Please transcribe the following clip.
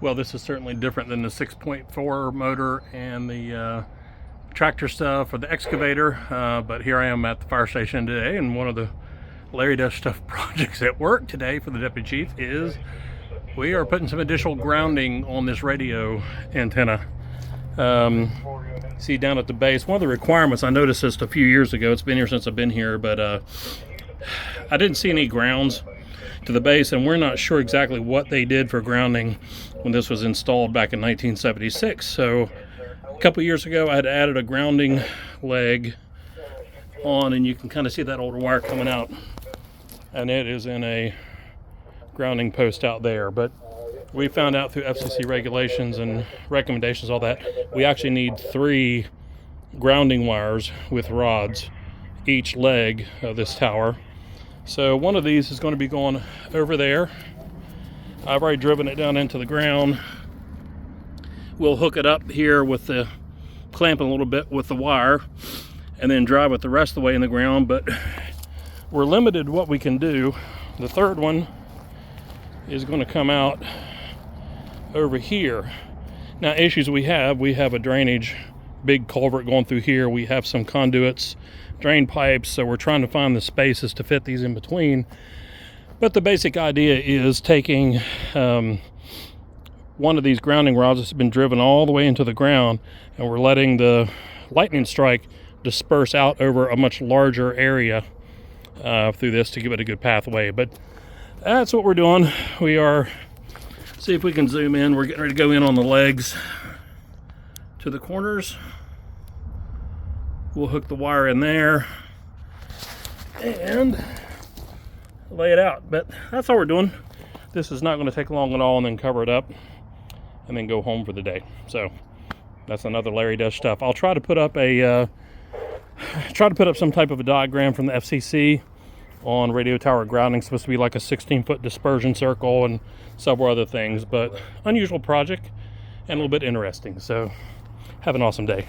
Well, this is certainly different than the 6.4 motor and the tractor stuff or the excavator, but here I am at the fire station today, and one of the Larry Does Stuff projects at work today for the deputy chief is we are putting some additional grounding on this radio antenna. See down at the base, one of the requirements, I noticed this a few years ago, it's been here since I've been here, but I didn't see any grounds to the base, and we're not sure exactly what they did for grounding when this was installed back in 1976. So a couple years ago I had added a grounding leg on, and you can kind of see that older wire coming out, and it is in a grounding post out there. But we found out through FCC regulations and recommendations, all that, we actually need 3 grounding wires with rods each leg of this tower. So one of these is going to be going over there. I've already driven it down into the ground. We'll hook it up here with the clamping a little bit with the wire and then drive it the rest of the way in the ground, but we're limited what we can do. The third one is going to come out over here. Now, issues we have a drainage, big culvert going through here. We have some conduits, drain pipes, so we're trying to find the spaces to fit these in between. But the basic idea is taking one of these grounding rods that's been driven all the way into the ground, and we're letting the lightning strike disperse out over a much larger area through this to give it a good pathway. But that's what we're doing. We are, see if we can zoom in. We're getting ready to go in on the legs to the corners. We'll hook the wire in there and lay it out. But that's all we're doing. This is not going to take long at all, and then cover it up and then go home for the day. So that's another Larry Does Stuff. I'll try to put up some type of a diagram from the FCC on radio tower grounding. It's supposed to be like a 16-foot dispersion circle and several other things, but unusual project and a little bit interesting. So have an awesome day.